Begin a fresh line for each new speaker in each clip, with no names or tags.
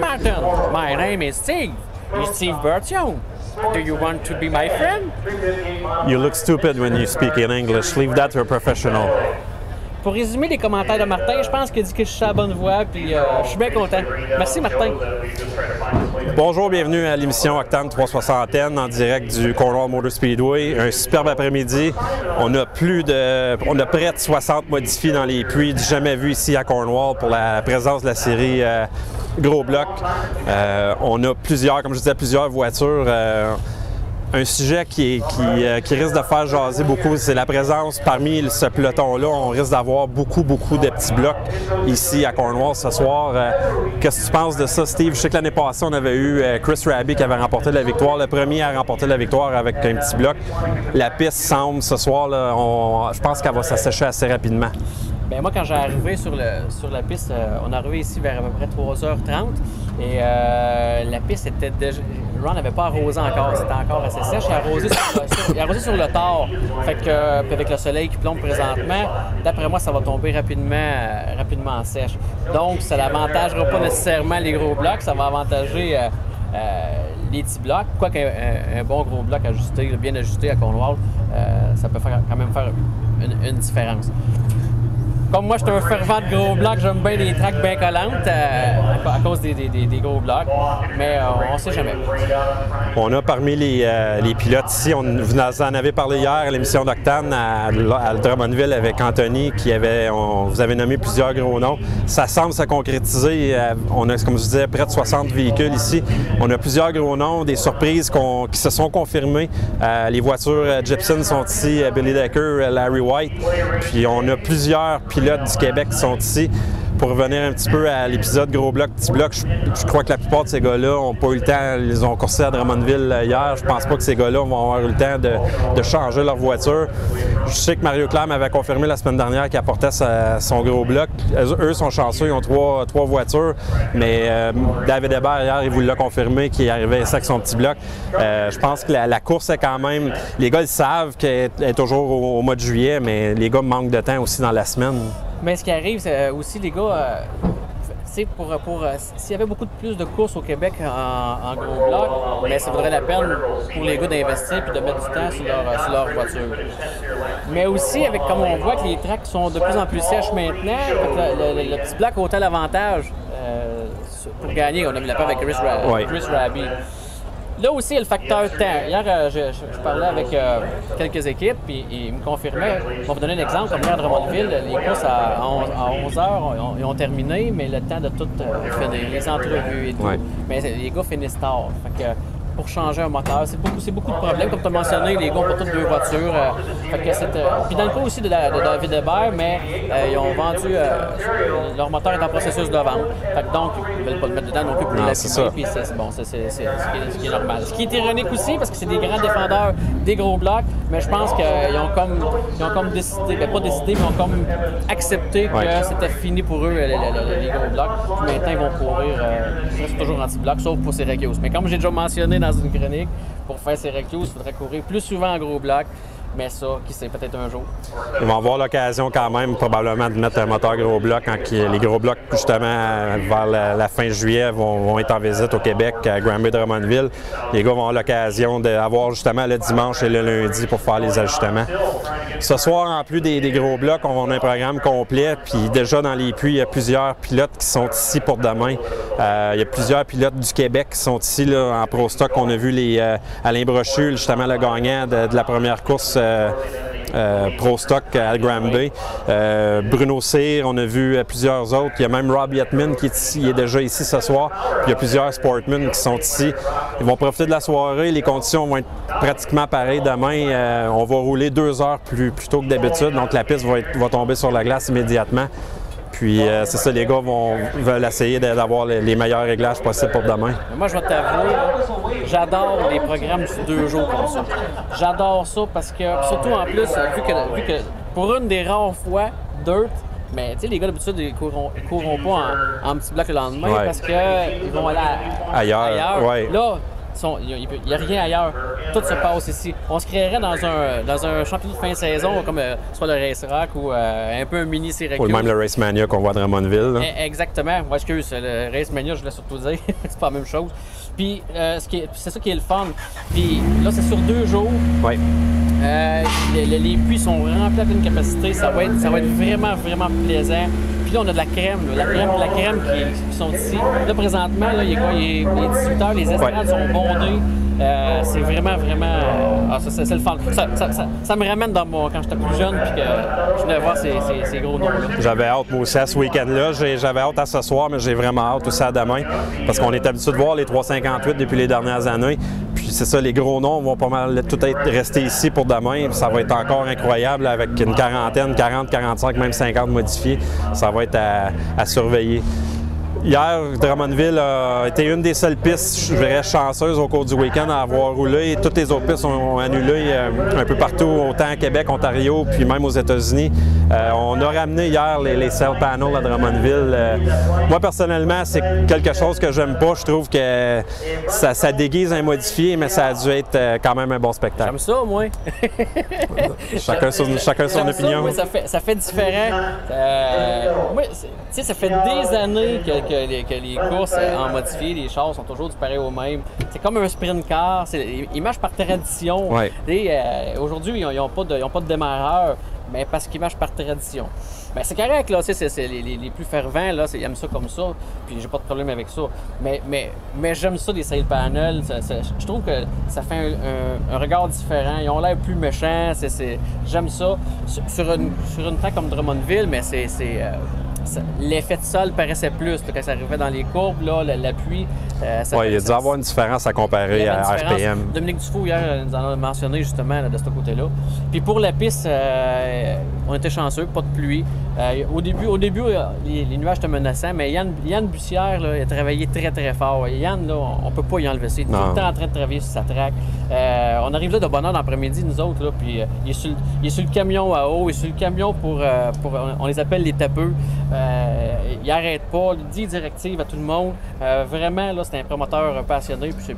Martin. My name is Steve. It's Steve Bertion. Do you want to be my friend?
You look stupid when you speak in English. Leave that to a professional.
Pour résumer les commentaires de Martin, je pense qu'il dit que je suis à la bonne voie, puis je suis bien content. Merci, Martin.
Bonjour, bienvenue à l'émission Octane 360 en direct du Cornwall Motor Speedway. Un superbe après-midi. On a près de 60 modifiés dans les puits, du jamais vu ici à Cornwall pour la présence de la série Gros Bloc. On a comme je disais, plusieurs voitures. Un sujet qui risque de faire jaser beaucoup, c'est la présence parmi ce peloton-là. On risque d'avoir beaucoup de petits blocs ici à Cornwall ce soir. Qu'est-ce que tu penses de ça, Steve? Je sais que l'année passée, on avait eu Chris Raby qui avait remporté la victoire. Le premier à remporter la victoire avec un petit bloc. La piste semble ce soir, là, je pense qu'elle va s'assécher assez rapidement.
Bien, moi, quand j'ai arrivé sur la piste, on est arrivé ici vers à peu près 3h30 et la piste était déjà... Ron n'avait pas arrosé encore, c'était encore assez sèche. Il a arrosé sur le tard. Fait que, puis avec le soleil qui plombe présentement, d'après moi, ça va tomber rapidement sèche. Donc, ça n'avantagera pas nécessairement les gros blocs, ça va avantager les petits blocs. Quoique un bon gros bloc ajusté, bien ajusté à Cornwall, ça peut quand même faire une différence. Comme moi, je suis un fervent de gros blocs, j'aime bien les tracks bien collantes à cause des gros blocs, mais on ne sait jamais.
On a parmi les pilotes ici, vous en avez parlé hier à l'émission d'Octane à Drummondville avec Anthony, vous avez nommé plusieurs gros noms. Ça semble se concrétiser. On a, comme je disais, près de 60 véhicules ici. On a plusieurs gros noms, des surprises qui se sont confirmées. Les voitures Gibson sont ici, Billy Decker, Larry White. Puis on a plusieurs pilotes du Québec qui sont ici. Pour revenir un petit peu à l'épisode Gros Bloc, Petit Bloc, je crois que la plupart de ces gars-là n'ont pas eu le temps, ils ont coursé à Drummondville hier. Je pense pas que ces gars-là vont avoir eu le temps de changer leur voiture. Je sais que Mario Claire m'avait confirmé la semaine dernière qu'il apportait son Gros Bloc. Eux sont chanceux, ils ont trois voitures, mais David Hébert hier, il vous l'a confirmé qu'il arrivait ici avec son Petit Bloc. Je pense que la course est quand même... Les gars, ils savent qu'elle est toujours au mois de juillet, mais les gars manquent de temps aussi dans la semaine.
Mais ce qui arrive, c'est aussi, les gars, s'il y avait beaucoup plus de courses au Québec en gros bloc, mais ça vaudrait la peine pour les gars d'investir et de mettre du temps sur leur voiture. Mais aussi, comme on voit que les tracks sont de plus en plus sèches maintenant, le petit bloc a autant l'avantage pour gagner. On a vu la peur avec Chris Raby. Là aussi, il y a le facteur temps. Hier, je parlais avec quelques équipes et ils me confirmaient. On va vous donner un exemple. Comme hier à Drummondville, les courses à 11h, ils ont terminé, mais le temps de tout finir, les entrevues et tout. Ouais. Mais les gars finissent tard. Fait que, pour changer un moteur, c'est beaucoup de problèmes. Comme tu as mentionné, les gars ont pas toutes deux voitures. Puis dans le cas aussi de David Hébert, mais ils ont vendu... leur moteur est en processus de vente. Donc, ils ne veulent pas le mettre dedans non plus pour l'affimer. Puis c'est ce qui est normal. Ce qui est ironique aussi, parce que c'est des grands défendeurs des gros blocs, mais je pense qu'ils ont comme décidé, pas décidé, mais ils ont comme accepté que c'était fini pour eux, les gros blocs. Puis maintenant, ils vont courir toujours anti-bloc, sauf pour Syracuse. Mais comme j'ai déjà mentionné dans une chronique, pour faire Syracuse, il faudrait courir plus souvent en gros bloc. Mais ça, qui sait, peut-être un jour.
Ils vont avoir l'occasion quand même, probablement, de mettre un moteur gros bloc quand les gros blocs, justement, vers la fin juillet, vont être en visite au Québec, à Granby Drummondville. Les gars vont avoir l'occasion d'avoir justement le dimanche et le lundi pour faire les ajustements. Ce soir, en plus des gros blocs, on a un programme complet. Puis déjà dans les puits, il y a plusieurs pilotes qui sont ici pour demain. Il y a plusieurs pilotes du Québec qui sont ici là, en Pro Stock. On a vu Alain Brochu, justement le gagnant de la première course Pro Stock à Granby. Bruno Cyr, on a vu plusieurs autres. Il y a même Rob Yetman qui est ici, il est déjà ici ce soir. Puis il y a plusieurs sportmen qui sont ici. Ils vont profiter de la soirée. Les conditions vont être pratiquement pareilles demain. On va rouler 2 heures plus tôt que d'habitude. Donc la piste va tomber sur la glace immédiatement. Puis c'est ça, les gars veulent essayer d'avoir les meilleurs réglages possibles pour demain.
Moi, je vais t'avouer, j'adore les programmes sur 2 jours comme ça. J'adore ça parce que, surtout en plus, vu que pour une des rares fois, dirt, mais tu sais, les gars d'habitude, ils courront pas en petit bloc le lendemain parce qu'ils vont aller ailleurs.
Ouais.
Là, il n'y a rien ailleurs. Tout se passe ici. On se créerait dans un championnat de fin de saison, comme soit le Race Rock ou un peu un mini Syracuse.
Ou même le Race Mania qu'on voit à Drummondville. Là.
Exactement. Moi, excuse, le Race Mania, je voulais surtout dire. C'est pas la même chose. Puis, c'est ça qui est le fun. Puis là, c'est sur 2 jours.
Oui.
Les puits sont remplis à pleine capacité. Ça va être vraiment, vraiment plaisant. Puis là, on a de la crème, la crème qui sont ici. Là, présentement, là, il est 18h, les estrades sont bondées. C'est vraiment, c'est le fun. Ça me ramène dans quand j'étais plus jeune puis que je venais voir ces gros noms-là.
J'avais hâte, moi aussi, à ce week-end-là. J'avais hâte à ce soir, mais j'ai vraiment hâte aussi à demain. Parce qu'on est habitué de voir les 358 depuis les dernières années. Puis c'est ça, les gros noms vont pas mal tout être restés ici pour demain. Ça va être encore incroyable avec une quarantaine, 40, 45, même 50 modifiés. Ça va être à surveiller. Hier, Drummondville a été une des seules pistes, je dirais, chanceuses au cours du week-end à avoir roulé. Toutes les autres pistes ont annulé un peu partout, autant à Québec, Ontario, puis même aux États-Unis. On a ramené hier les cell panels à Drummondville. Moi, personnellement, c'est quelque chose que j'aime pas. Je trouve que ça déguise un modifié, mais ça a dû être quand même un bon spectacle.
J'aime ça, moi.
Chacun son opinion.
Moi, ça fait différent. Moi, tu sais, ça fait des années que les courses en modifié, les chars sont toujours du pareil au même. C'est comme un sprint car, ils marchent par tradition.
Ouais.
Aujourd'hui, ils n'ont pas de démarreur, mais parce qu'ils marchent par tradition. Ben, c'est correct, là, les plus fervents, là, ils aiment ça comme ça, puis j'ai pas de problème avec ça. Mais j'aime ça, des side panels. Je trouve que ça fait un regard différent. Ils ont l'air plus méchants. J'aime ça. Sur une track comme Drummondville, mais l'effet de sol paraissait plus là, quand ça arrivait dans les courbes, là, l'appui.
Oui, il y a dû avoir une différence à comparer à RPM.
Dominique Dufault, hier, nous en a mentionné justement là, de ce côté-là. Puis pour la piste, on était chanceux, pas de pluie. Au début les nuages étaient menaçants, mais Yann Bussière là, il a travaillé très, très fort. Yann, là, on peut pas y enlever ça. Il est tout le temps en train de travailler sur sa track. On arrive là de bonne heure l'après-midi, nous autres, là, puis il est sur le camion à eau, il est sur le camion pour on les appelle les tapeux. Il n'arrête pas, il dit directive à tout le monde. Vraiment, là, c'est un promoteur passionné, puis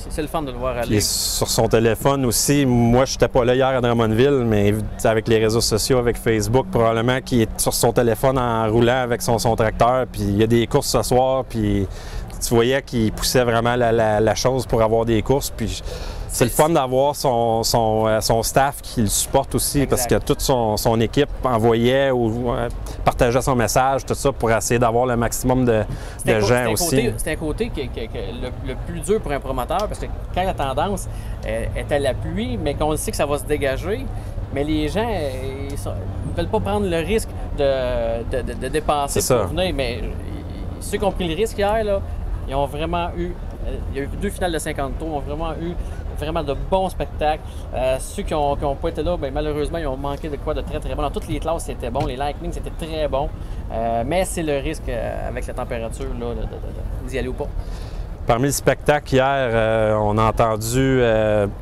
c'est le fun de le voir aller.
Il est sur son téléphone aussi. Moi, je n'étais pas là hier à Drummondville, mais avec les réseaux sociaux, avec Facebook, probablement qu'il est sur son téléphone en roulant avec son tracteur. Puis il y a des courses ce soir, puis tu voyais qu'il poussait vraiment la chose pour avoir des courses. Puis c'est le fun d'avoir son staff qui le supporte aussi, exact. Parce que toute son équipe envoyait ou partageait son message, tout ça, pour essayer d'avoir le maximum de gens aussi. C'est
un côté le plus dur pour un promoteur, parce que quand la tendance est à la pluie, mais qu'on sait que ça va se dégager, mais les gens ne veulent pas prendre le risque de dépenser pour venir. Mais ceux qui ont pris le risque hier, là, ils ont vraiment eu... Il y a eu 2 finales de 50 tours, ont vraiment eu de bons spectacles. Ceux qui n'ont pas été là, bien, malheureusement, ils ont manqué de quoi de très, très bon. Dans toutes les classes, c'était bon. Les Lightning, c'était très bon. Mais c'est le risque avec la température là, d'y aller ou pas.
Parmi le spectacle hier, on a entendu,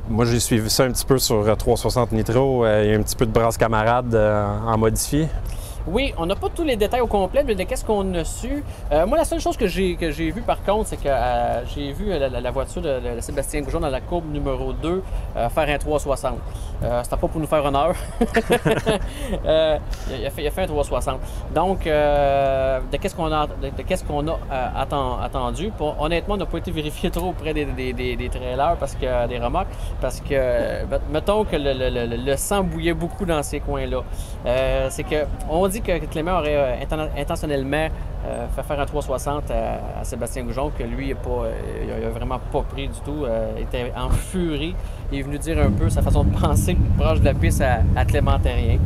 moi j'ai suivi ça un petit peu sur 360 Nitro, il y a un petit peu de brasse camarade en modifié.
Oui, on n'a pas tous les détails au complet, mais de qu'est-ce qu'on a su. Moi, la seule chose que j'ai vue, par contre, c'est que j'ai vu la voiture de Sébastien Goujon dans la courbe numéro 2 faire un 360. C'était pas pour nous faire honneur. Il a fait un 360. Donc, de qu'est-ce qu'on a attendu. Honnêtement, on n'a pas été vérifié trop auprès des trailers, des remorques, parce que, mettons que le sang bouillait beaucoup dans ces coins-là. C'est que on dit que Clément aurait intentionnellement fait faire un 360 à Sébastien Goujon, que lui, il n'a vraiment pas pris du tout. Il était en furie. Il est venu dire un peu sa façon de penser proche de la piste à Clément Terrien.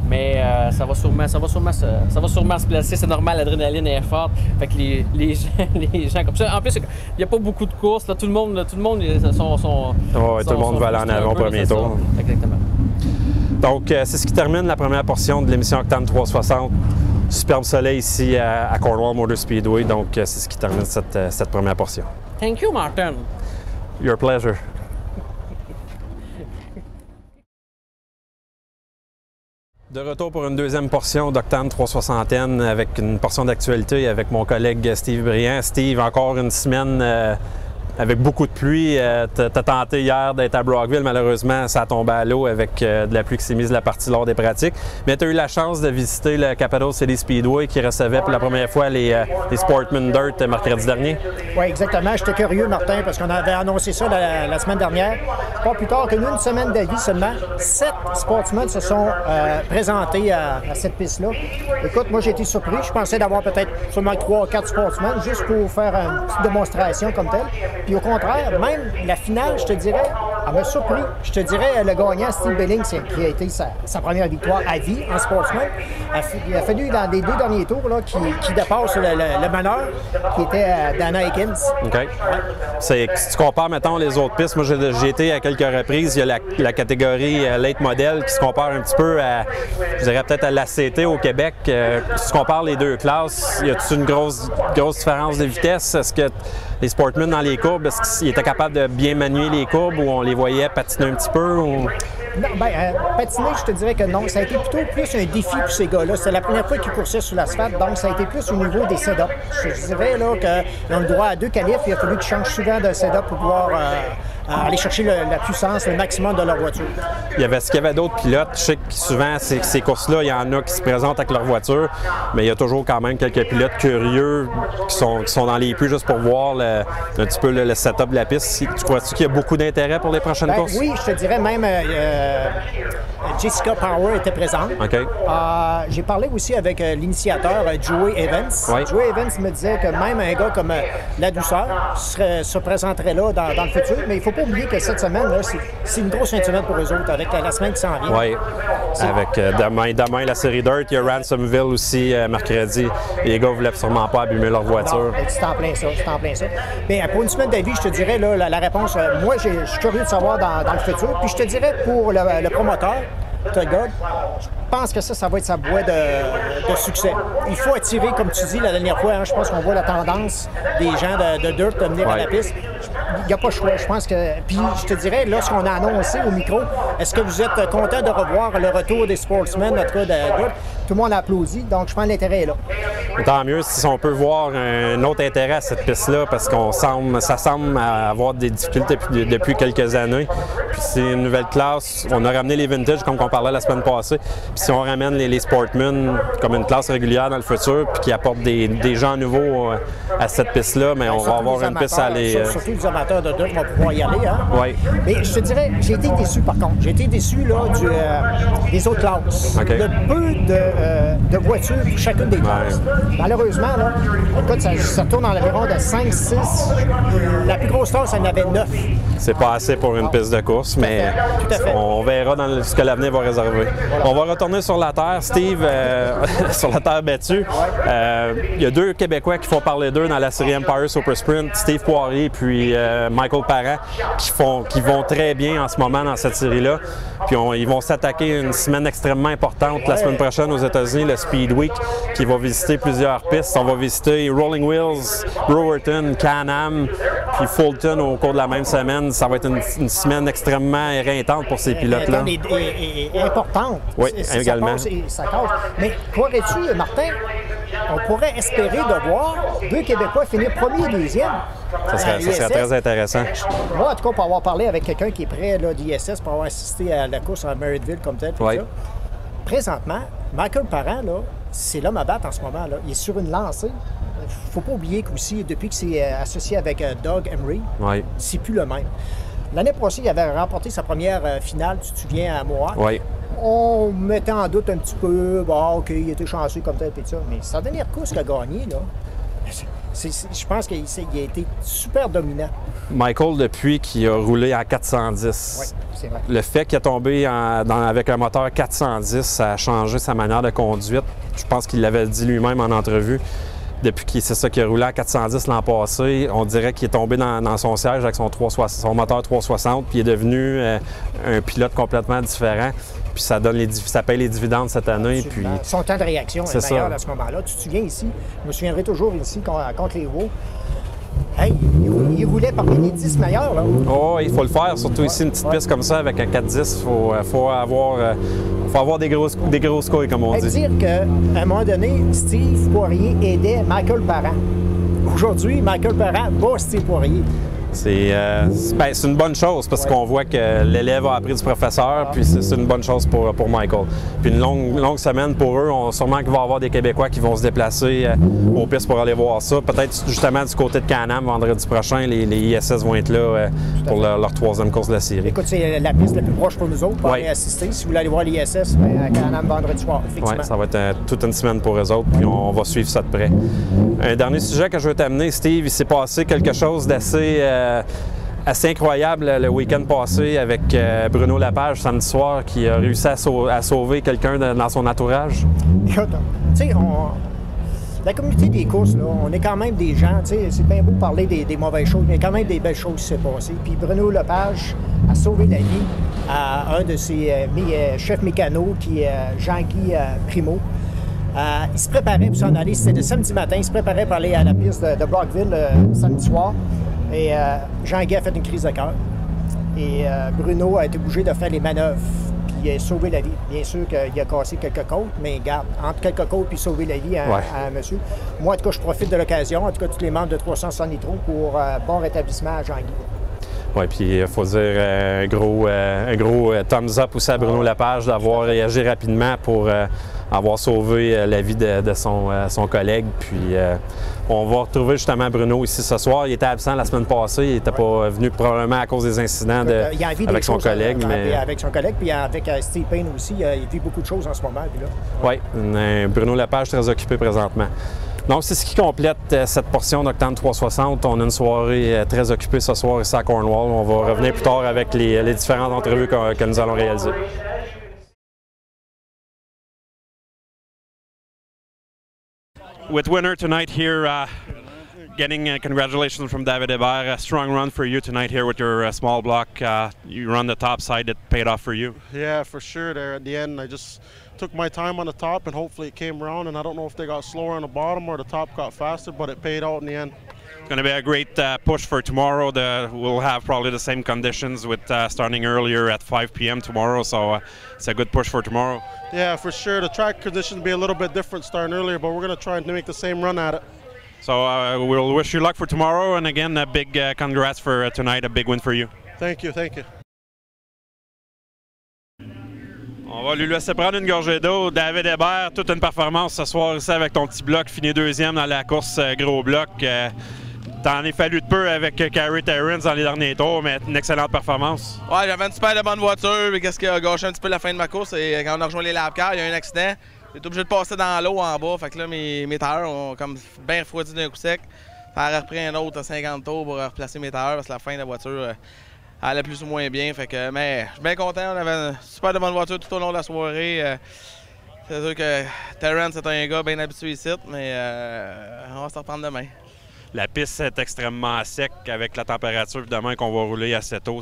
Mais ça va sûrement se placer. C'est normal, l'adrénaline est forte. Fait que les gens comme ça. En plus, il n'y a pas beaucoup de courses. Là, tout le monde tout le monde
va aller en avant au premier tour.
Exactement.
Donc, c'est ce qui termine la première portion de l'émission Octane 360. Superbe soleil ici à Cornwall Motor Speedway. Donc, c'est ce qui termine cette première portion.
Thank you, Martin.
Your pleasure. De retour pour une deuxième portion d'Octane 360 avec une portion d'actualité avec mon collègue Steve Briand. Steve, encore une semaine avec beaucoup de pluie. Tu as tenté hier d'être à Brockville, malheureusement, ça a tombé à l'eau avec de la pluie qui s'est mise de la partie lors des pratiques. Mais tu as eu la chance de visiter le Capital City Speedway qui recevait pour la première fois les Sportsman Dirt mercredi dernier.
Oui, exactement. J'étais curieux, Martin, parce qu'on avait annoncé ça la semaine dernière. Pas plus tard qu'une semaine d'avis seulement, 7 sportsmen se sont présentés à cette piste-là. Écoute, moi, j'ai été surpris. Je pensais d'avoir peut-être seulement 3 ou 4 sportsmen juste pour faire une petite démonstration comme telle. Puis au contraire, même la finale, je te dirais, elle m'a surpris. Je te dirais, le gagnant, Steve Billings, qui a été sa première victoire à vie en sportsman, il a fallu dans les 2 derniers tours qui dépasse le meneur, qui était Dana Higgins.
OK. Si tu compares, mettons, les autres pistes, moi, j'ai été à quelques reprises, il y a la late model qui se compare un petit peu à, je dirais peut-être à l'ACT au Québec. Si tu compares les deux classes, y a-t-il une grosse différence de vitesse? Est-ce que les sportmen dans les courbes, est-ce qu'ils étaient capables de bien manier les courbes ou on les voyait patiner un petit peu? Ou...
Non, patiner, je te dirais que non. Ça a été plutôt plus un défi pour ces gars-là. C'était la première fois qu'ils coursaient sur l'asphalte, donc ça a été plus au niveau des setups. Je dirais là qu'ils ont le droit à 2 qualifs. Il a fallu qu'ils changent souvent de setup pour pouvoir aller chercher la puissance, le maximum de leur voiture.
Est-ce qu'il y avait d'autres pilotes? Je sais que souvent, ces courses-là, il y en a qui se présentent avec leur voiture, mais il y a toujours quand même quelques pilotes curieux qui sont dans les puits juste pour voir un petit peu le setup de la piste. Tu crois-tu qu'il y a beaucoup d'intérêt pour les prochaines courses?
Oui, je te dirais même Jessica Power était présente.
Okay.
J'ai parlé aussi avec l'initiateur, Joey Evans.
Oui.
Joey Evans me disait que même un gars comme La Douceur se présenterait là dans le futur, mais il ne faut pas oublier que cette semaine, c'est une grosse fin de semaine pour eux autres, avec la semaine qui s'en vient.
Oui, avec demain la série Dirt, il y a Ransomville aussi mercredi. Les gars ne voulaient sûrement pas abîmer leur voiture.
C'est en plein ça, Mais pour une semaine d'avis, je te dirais là, la réponse, moi je suis curieux de savoir dans le futur. Puis je te dirais pour le promoteur, Todd God, je pense que ça va être sa voie de succès. Il faut attirer, comme tu dis la dernière fois, je pense qu'on voit la tendance des gens de Dirt de venir à la piste. Il n'y a pas de choix. Je pense que. Puis je te dirais, lorsqu'on a annoncé au micro, est-ce que vous êtes content de revoir le retour des sportsmen, en tout cas de Dirt? Tout le monde a applaudi, donc je pense que l'intérêt est là.
Tant mieux si on peut voir un autre intérêt à cette piste-là, parce ça semble avoir des difficultés depuis quelques années. Puis c'est une nouvelle classe. On a ramené les vintage, comme on parlait la semaine passée. Puis si on ramène les sportmen comme une classe régulière dans le futur, puis qui apporte des gens nouveaux à cette piste-là, mais on va avoir une piste à aller.
Surtout les amateurs de Dirt vont pouvoir y aller. Hein?
Oui.
Mais je te dirais, j'ai été déçu par contre. J'ai été déçu là, des autres classes.
Okay.
Le peu de voitures pour chacune des classes. Ouais. Malheureusement, là, écoute, ça tourne environ de 5, 6. La plus grosse classe, elle en avait 9.
C'est pas assez pour une piste de course, mais on verra dans ce que l'avenir va réserver. Voilà. On va retourner sur la terre. Steve, sur la terre battue, il y a 2 Québécois qui font parler d'eux dans la série Empire Super Sprint, Steve Poirier puis Michael Parent, qui vont très bien en ce moment dans cette série-là. Puis ils vont s'attaquer une semaine extrêmement importante la semaine prochaine aux États-Unis, le Speed Week, qui va visiter plusieurs pistes. On va visiter Rolling Wheels, Brewerton, Can-Am, puis Fulton au cours de la même semaine. Ça va être une semaine extrêmement éreintante pour ces pilotes-là.
Et importante.
Oui, également.
Ça casse. Mais croirais-tu, Martin, on pourrait espérer de voir 2 Québécois finir premier et deuxième?
Ça serait très intéressant.
Moi, en tout cas, pour avoir parlé avec quelqu'un qui est près d'ISS, pour avoir assisté à la course à Merrittville comme tel,
oui.
Présentement, Michael Parent, c'est l'homme à battre en ce moment. Là. Il est sur une lancée. Il ne faut pas oublier qu'aussi, depuis qu'il s'est associé avec Doug Emery,
oui.
c'est plus le même. L'année passée, il avait remporté sa première finale, tu te souviens, à Mohawk.
Oui.
On mettait en doute un petit peu, OK, il était chanceux comme tel, et ça. Mais sa dernière course qu'il a gagnée, là, je pense qu'il a été super dominant.
Michael, depuis qu'il a roulé en 410,
oui, c'est vrai.
Le fait qu'il a tombé avec un moteur 410, ça a changé sa manière de conduite. Je pense qu'il l'avait dit lui-même en entrevue. Depuis qu'il a roulé à 410 l'an passé, on dirait qu'il est tombé dans son siège avec son moteur 360, puis il est devenu un pilote complètement différent. Puis ça paye les dividendes cette année. Puis
son temps de réaction est meilleur à ce moment-là. Tu te souviens ici, je me souviendrai toujours ici contre les Waux. Hey, il roulait parmi les 10 meilleurs. Là.
Oh, il faut le faire, surtout ici, une petite piste comme ça avec un 410. Il faut avoir des grosses couilles, comme on dit.
Dire qu'à un moment donné, Steve Poirier aidait Michael Parent. Aujourd'hui, Michael Parent bat Steve Poirier.
C'est une bonne chose parce qu'on voit que l'élève a appris du professeur, puis c'est une bonne chose pour Michael. Puis une longue semaine pour eux. Sûrement qu'il va y avoir des Québécois qui vont se déplacer aux pistes pour aller voir ça. Peut-être justement du côté de Can-Am, vendredi prochain, les ISS vont être là pour leur troisième course de la série.
Écoute, c'est la piste la plus proche pour nous autres pour aller assister. Si vous voulez aller voir l'ISS, à Can-Am vendredi soir, effectivement.
Oui, ça va être toute une semaine pour eux autres, puis on va suivre ça de près. Un dernier sujet que je veux t'amener, Steve, il s'est passé quelque chose d'assez incroyable le week-end passé avec Bruno Lapage samedi soir qui a réussi à sauver quelqu'un dans son entourage.
Écoute, tu sais, la communauté des courses, là, on est quand même des gens, tu sais, c'est bien beau parler des mauvaises choses, mais il y a quand même des belles choses qui s'est passées. Puis Bruno Lapage a sauvé la vie à un de ses chefs mécanos, qui est Jean-Guy Primo. Il se préparait pour s'en aller, c'était le samedi matin, il se préparait pour aller à la piste de Brockville samedi soir. Et Jean-Guy a fait une crise de cœur. Et Bruno a été obligé de faire les manœuvres. Puis il a sauvé la vie. Bien sûr qu'il a cassé quelques côtes, mais garde, entre quelques côtes puis sauver la vie à un monsieur. Moi, en tout cas, je profite de l'occasion, en tout cas, tous les membres de 300 Nitro pour bon rétablissement à Jean-Guy.
Oui, puis il faut dire un gros thumbs up aussi à Bruno Lapage d'avoir réagi rapidement pour avoir sauvé la vie de son collègue. Puis on va retrouver justement Bruno ici ce soir. Il était absent la semaine passée. Il n'était pas venu probablement à cause des incidents avec son collègue.
Avec son collègue, puis avec Steve Payne aussi. Il vit beaucoup de choses en ce moment.
Oui, Bruno Lapage très occupé présentement. Donc, c'est ce qui complète cette portion d'Octane 360. On a une soirée très occupée ce soir ici à Cornwall. On va revenir plus tard avec les différentes entrevues que nous allons réaliser. With winner tonight here, getting congratulations from David Hébert. A strong run for you tonight here with your small block. You run the top side, it paid off for you.
Yeah, for sure. There at the end, I just took my time on the top, and hopefully it came around. And I don't know if they got slower on the bottom or the top got faster, but it paid out in the end.
It's going to be a great push for tomorrow. We'll have probably the same conditions with starting earlier at 5 p.m. tomorrow, so it's a good push for tomorrow.
Yeah, for sure. The track conditions will be a little bit different starting earlier, but we're going to try and make the same run at it.
So we'll wish you luck for tomorrow, and again, a big congrats for tonight, a big win for you.
Thank you, thank you.
On va lui laisser prendre une gorgée d'eau. David Hébert, toute une performance ce soir ici avec ton petit bloc, fini deuxième dans la course gros bloc. T'en es fallu de peu avec Carrie Terrence dans les derniers tours, mais une excellente performance.
Ouais, j'avais une super bonne voiture, mais qu'est-ce qui a gâché un petit peu la fin de ma course, et quand on a rejoint les lap-cars, il y a eu un accident. J'étais obligé de passer dans l'eau en bas, fait que là, mes tailleurs ont comme bien refroidi d'un coup sec. Ça a repris un autre à 50 tours pour replacer mes tailleurs, parce que la fin de la voiture allait plus ou moins bien. Fait que, mais je suis bien content, on avait une super bonne voiture tout au long de la soirée. C'est sûr que Terrence est un gars bien habitué ici, mais on va se reprendre demain.
La piste est extrêmement sec avec la température demain qu'on va rouler assez tôt.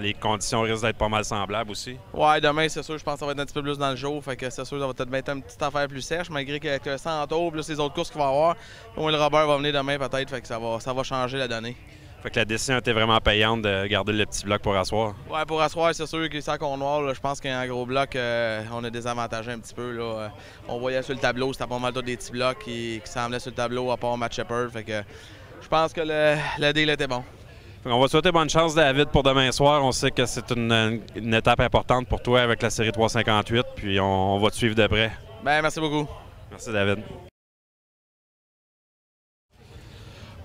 Les conditions risquent d'être pas mal semblables aussi.
Ouais, demain, c'est sûr, je pense que ça va être un petit peu plus dans le jour. Fait que c'est sûr, ça va peut-être être une petite affaire plus sèche, malgré qu'avec le 100 tours, plus les autres courses qu'il va y avoir, le Robert va venir demain peut-être, fait que ça va changer la donnée.
Fait que la décision était vraiment payante de garder le petit bloc pour asseoir.
Ouais, pour asseoir, c'est sûr que ça qu'on noir, je pense qu'un gros bloc, on a désavantagé un petit peu. Là. On voyait sur le tableau, c'était pas mal tous des petits blocs qui semblaient sur le tableau à part Matt Shepard. Fait que je pense que le deal était bon.
On va souhaiter bonne chance, David, pour demain soir. On sait que c'est une étape importante pour toi avec la série 358, puis on va te suivre de près.
Ben, merci beaucoup.
Merci, David.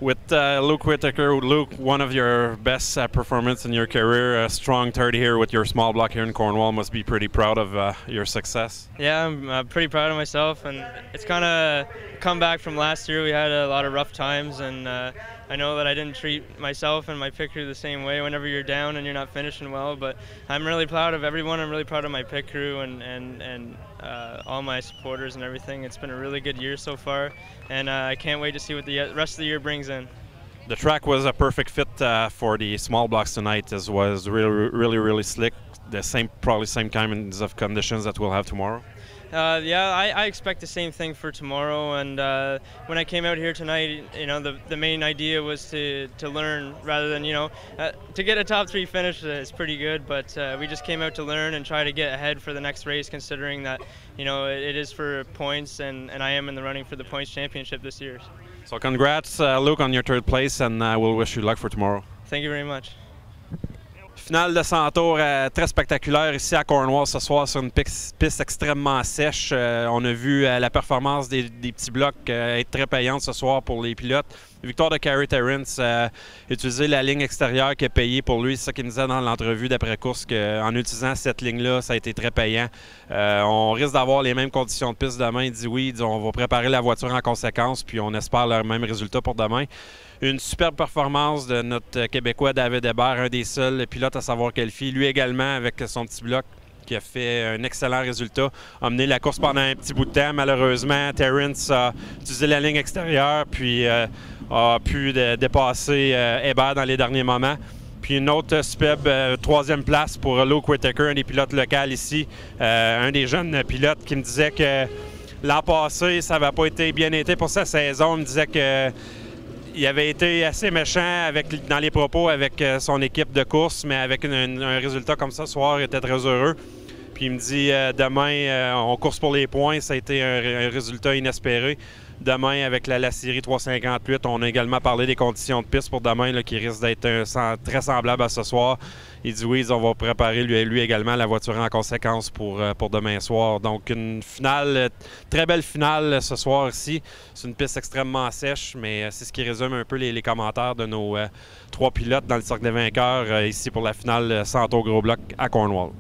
With Luke Whitaker, Luke, one of your best performance in your career, a strong third here with your small block here in Cornwall. Must be pretty proud of your success.
Yeah, I'm pretty proud of myself, and it's kind of come back from last year. We had a lot of rough times, and I know that I didn't treat myself and my pit crew the same way whenever you're down and you're not finishing well, but I'm really proud of everyone. I'm really proud of my pit crew and all my supporters and everything. It's been a really good year so far, and I can't wait to see what the rest of the year brings in.
The track was a perfect fit for the small blocks tonight. It was really slick. Probably same kinds of conditions that we'll have tomorrow.
Yeah, I expect the same thing for tomorrow. And when I came out here tonight, you know, the main idea was to learn rather than, you know, to get a top 3 finish is pretty good. But we just came out to learn and try to get ahead for the next race, considering that, you know, it is for points, and I am in the running for the points championship this year.
So congrats, Luke, on your third place, and we'll wish you luck for tomorrow.
Thank you very much.
Finale de 100 tours très spectaculaire ici à Cornwall ce soir sur une piste extrêmement sèche. On a vu la performance des petits blocs être très payante ce soir pour les pilotes. Victoire de Carey Terrence, utiliser la ligne extérieure qui est payée pour lui. C'est ça qu'il nous disait dans l'entrevue d'après-course, qu'en utilisant cette ligne-là, ça a été très payant. On risque d'avoir les mêmes conditions de piste demain. Il dit oui, il dit, on va préparer la voiture en conséquence, puis on espère le même résultat pour demain. Une superbe performance de notre Québécois David Hébert, un des seuls pilotes à savoir qualifier. Lui également, avec son petit bloc, qui a fait un excellent résultat, a mené la course pendant un petit bout de temps. Malheureusement, Terrence a utilisé la ligne extérieure, puis a pu dépasser Hébert dans les derniers moments. Puis une autre superbe troisième place pour Luke Whittaker, un des pilotes locaux ici, un des jeunes pilotes qui me disait que l'an passé, ça n'avait pas été bien été pour sa saison. Il me disait que il avait été assez méchant dans les propos avec son équipe de course, mais avec un résultat comme ça ce soir, il était très heureux. Puis il me dit demain, on course pour les points, ça a été un résultat inespéré. Demain, avec la série 358, on a également parlé des conditions de piste pour demain là, qui risquent d'être très semblables à ce soir. Il dit oui, on va préparer lui également la voiture en conséquence pour demain soir. Donc une finale, très belle finale ce soir ici. C'est une piste extrêmement sèche, mais c'est ce qui résume un peu les commentaires de nos trois pilotes dans le cercle des vainqueurs ici pour la finale 100 tours gros bloc à Cornwall.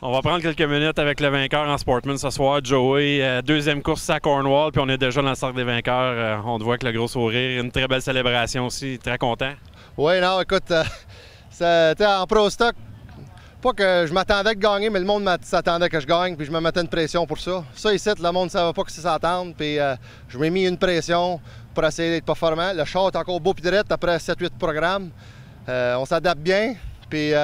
On va prendre quelques minutes avec le vainqueur en Sportman ce soir, Joey. Deuxième course à Cornwall, puis on est déjà dans le cercle des vainqueurs. On te voit avec le gros sourire. Une très belle célébration aussi. Très content.
Oui, non, écoute, en Pro Stock, pas que je m'attendais de gagner, mais le monde s'attendait que je gagne, puis je me mettais une pression pour ça. Ça ici, le monde ne savait pas que ça s'attendre, puis je m'ai mis une pression pour essayer d'être performant. Le char est encore beau puis direct après 7-8 programmes. On s'adapte bien, puis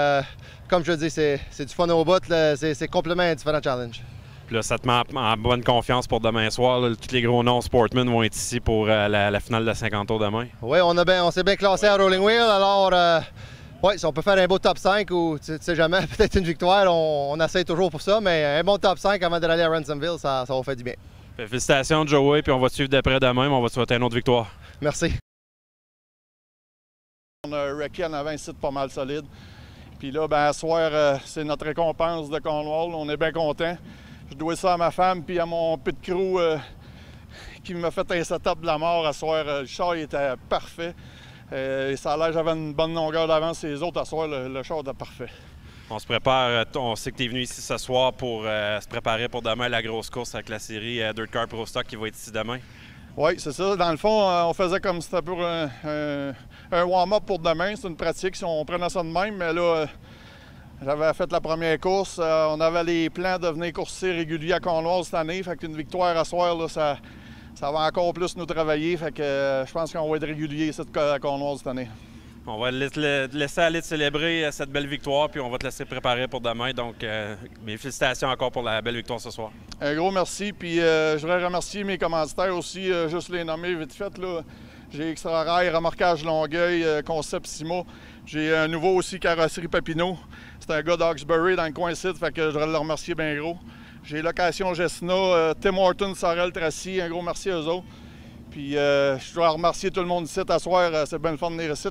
comme je dis, c'est du fun au bout, c'est complètement un différent challenge.
Puis là, ça te met en bonne confiance pour demain soir. Là, tous les gros noms Sportman vont être ici pour la finale de 50 tours demain.
Oui, on s'est bien classé à Rolling Wheel, alors oui, si on peut faire un beau top 5 ou tu sais jamais, peut-être une victoire, on essaie toujours pour ça, mais un bon top 5 avant d'aller à Ransomville, ça va faire du bien.
Félicitations Joey, puis on va te suivre d'après demain, mais on va te souhaiter une autre victoire.
Merci.
On a un wrecké en avant ici pas mal solide. Puis là, ben, à soir, c'est notre récompense de Cornwall. On est bien contents. Je dois ça à ma femme puis à mon pit crew qui m'a fait un setup de la mort à soir. Le char il était parfait. Et ça a l'air j'avais une bonne longueur d'avance et les autres à soir, le char était parfait.
On se prépare, on sait que tu es venu ici ce soir pour se préparer pour demain la grosse course avec la série Dirt Car Pro Stock qui va être ici demain.
Oui, c'est ça. Dans le fond, on faisait comme c'était pour un warm-up pour demain. C'est une pratique si on prenait ça de même. Mais là, j'avais fait la première course. On avait les plans de venir courser régulier à Cornwall cette année. Fait qu'une victoire à soir, là, ça va encore plus nous travailler. Fait que je pense qu'on va être régulier ici à Cornwall cette année. On va laisser aller de célébrer cette belle victoire, puis on va te laisser préparer pour demain. Donc, mes félicitations encore pour la belle victoire ce soir. Un gros merci, puis je voudrais remercier mes commanditaires aussi, juste les nommer vite fait. J'ai Extra Rail, Remorquage Longueuil, Concept Simo. J'ai un nouveau aussi, Carrosserie Papineau. C'est un gars d'Hawkesbury dans le coin site, fait que je voudrais le remercier bien gros. J'ai Location Gessina, Tim Horton, Sorel Tracy, un gros merci à eux autres. Puis je dois remercier tout le monde ici à soir. C'est bien le fun de venir ici.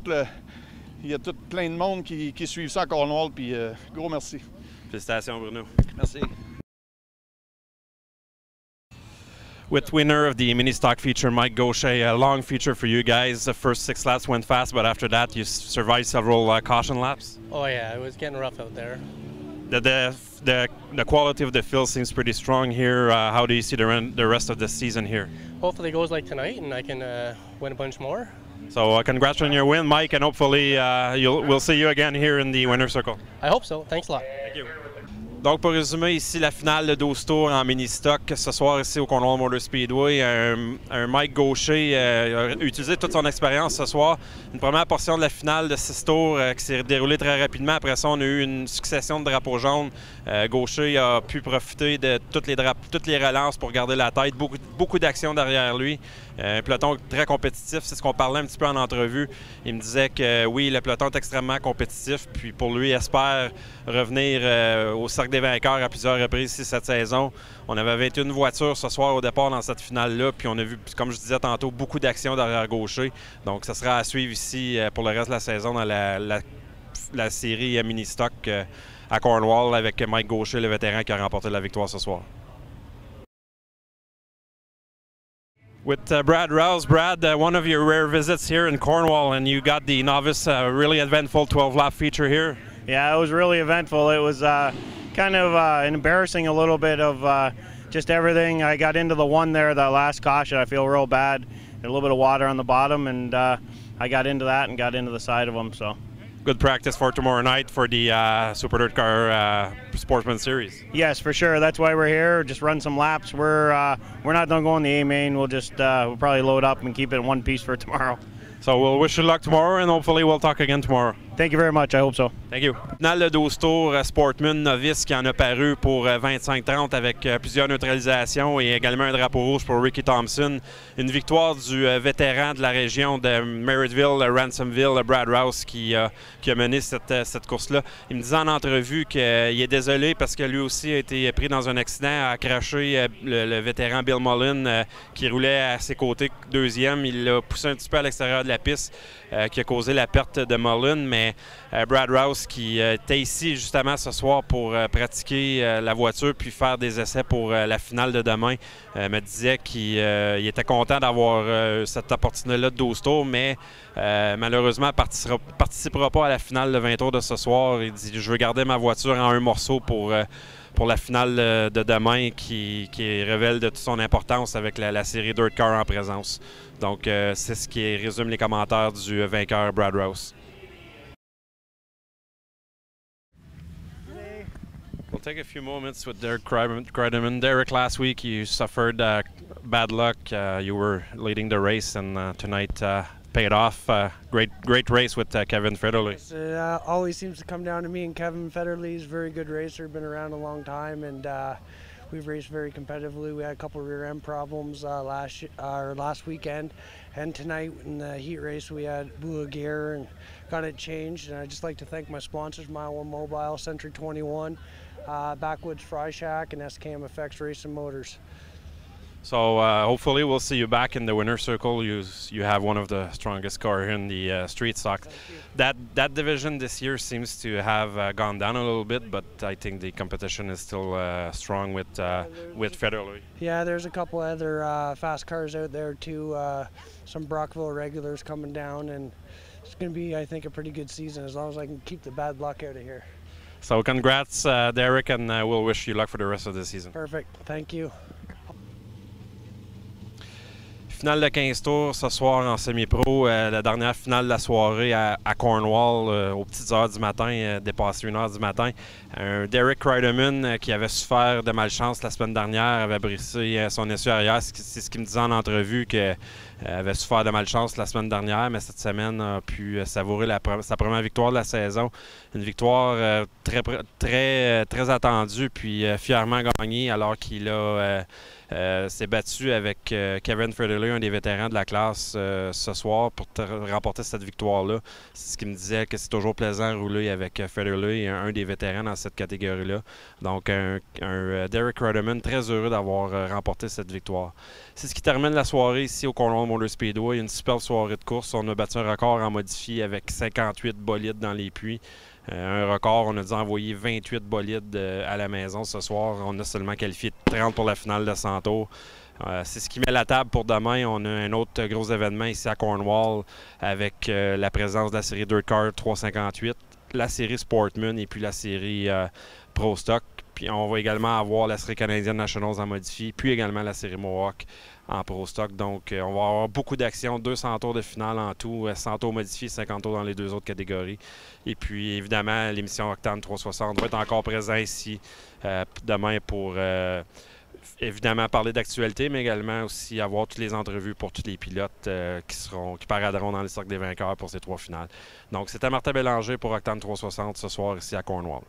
Il y a tout plein de monde qui suivent ça à Cornwall. Puis gros merci. Félicitations Bruno. Merci. With winner of the mini stock feature, Mike Gaucher, a long feature for you guys. The first 6 laps went fast, but after that you survived several caution laps.
Oh yeah, it was getting rough out there.
The quality of the field seems pretty strong here. How do you see the rest of the season here?
Hopefully it goes like tonight and I can win a bunch more.
So congrats on your win, Mike, and hopefully we'll see you again here in the winner's circle.
I hope so. Thanks a lot.
Thank you. Donc, pour résumer, ici, la finale de 12 tours en mini-stock ce soir ici au Cornwall Motor Speedway. Un Mike Gaucher a utilisé toute son expérience ce soir. Une première portion de la finale de 6 tours qui s'est déroulée très rapidement. Après ça, on a eu une succession de drapeaux jaunes. Gaucher a pu profiter de toutes les relances pour garder la tête. Beaucoup d'actions derrière lui. Un peloton très compétitif, c'est ce qu'on parlait un petit peu en entrevue. Il me disait que oui, le peloton est extrêmement compétitif. Puis pour lui, il espère revenir au cercle Cercle des vainqueurs à plusieurs reprises ici cette saison. On avait 21 voitures ce soir au départ dans cette finale-là, puis on a vu, comme je disais tantôt, beaucoup d'actions d'arrière-gaucher. Donc, ça sera à suivre ici pour le reste de la saison dans la série mini-stock à Cornwall avec Mike Gaucher, le vétéran qui a remporté la victoire ce soir. With Brad Rouse. Brad, one of your rare visits here in Cornwall, and you got the novice really eventful 12-lap feature here.
Yeah, it was really eventful. It was kind of embarrassing a little bit of just everything. I got into the one there, that last caution. I feel real bad. A little bit of water on the bottom, and I got into that and got into the side of them. So.
Good practice for tomorrow night for the Super Dirt Car Sportsman Series.
Yes, for sure. That's why we're here. Just run some laps. We're not done going the A main. We'll just we'll probably load up and keep it in one piece for tomorrow.
So we'll wish you luck tomorrow, and hopefully we'll talk again tomorrow.
Thank you very much. I hope so.
Thank you. Finale de 12 tours Sportman novice qui en a paru pour 25-30 avec plusieurs neutralisations et également un drapeau rouge pour Ricky Thompson. Une victoire du vétéran de la région de Merrittville, Ransomville, Brad Rouse, qui a mené cette course-là. Il me disait en entrevue qu'il est désolé parce que lui aussi a été pris dans un accident, a craché le vétéran Bill Mullen qui roulait à ses côtés deuxième. Il l'a poussé un petit peu à l'extérieur de la piste qui a causé la perte de Mullen, mais Brad Rouse qui était ici justement ce soir pour pratiquer la voiture puis faire des essais pour la finale de demain me disait qu'il était content d'avoir cette opportunité-là de 12 tours, mais malheureusement ne participera pas à la finale de 20 tours de ce soir. Il dit « Je veux garder ma voiture en un morceau pour la finale de demain qui révèle de toute son importance avec la série Dirt Car en présence. » Donc, c'est ce qui résume les commentaires du vainqueur Brad Rouse. We'll take a few moments with Derek Kreideman. Derek, last week you suffered bad luck. You were leading the race, and tonight paid off. Great race with Kevin Federley.
It always seems to come down to me and Kevin Federley. He's a very good racer, been around a long time, and we've raced very competitively. We had a couple of rear end problems last weekend, and tonight in the heat race we had blew a gear and got it changed. And I'd just like to thank my sponsors, Mile One Mobile, Century 21, Backwoods Fry Shack, and SKM Effects Racing Motors.
So hopefully we'll see you back in the winner's circle. You have one of the strongest cars in the street stock. That division this year seems to have gone down a little bit, but I think the competition is still strong with Federley.
Yeah, there's a couple other fast cars out there too. Some Brockville regulars coming down, and it's going to be, I think, a pretty good season as long as I can keep the bad luck out of here.
So congrats, Derek, and we'll wish you luck for the rest of the season.
Perfect. Thank you.
Finale de 15 tours ce soir en semi-pro, la dernière finale de la soirée à Cornwall aux petites heures du matin, dépassé 1h du matin. Derek Kreideman qui avait souffert de malchance la semaine dernière, avait brisé son essieu arrière. C'est ce qu'il me disait en entrevue, qu'il avait souffert de malchance la semaine dernière, mais cette semaine a pu savourer sa première victoire de la saison. Une victoire très attendue, puis fièrement gagnée alors qu'il a... s'est battu avec Kevin Federley, un des vétérans de la classe, ce soir pour remporter cette victoire-là. C'est ce qu'il me disait, que c'est toujours plaisant de rouler avec Federley, un des vétérans dans cette catégorie-là. Donc, un Derek Kreideman très heureux d'avoir remporté cette victoire. C'est ce qui termine la soirée ici au Cornwall Motor Speedway. Une superbe soirée de course. On a battu un record en modifié avec 58 bolides dans les puits. Un record, on a dû envoyer 28 bolides à la maison ce soir. On a seulement qualifié 30 pour la finale de 100 tours. C'est ce qui met la table pour demain. On a un autre gros événement ici à Cornwall avec la présence de la série Dirt Car 358, la série Sportman et puis la série Pro Stock. Puis on va également avoir la série canadienne Nationals en modifié, puis également la série Mohawk en Pro Stock. Donc, on va avoir beaucoup d'actions, 200 tours de finale en tout, 100 tours modifiés, 50 tours dans les deux autres catégories. Et puis, évidemment, l'émission Octane 360 va être encore présent ici demain pour, évidemment, parler d'actualité, mais également aussi avoir toutes les entrevues pour tous les pilotes qui paraderont dans le cercle des vainqueurs pour ces trois finales. Donc, c'était Martin Bélanger pour Octane 360 ce soir ici à Cornwall.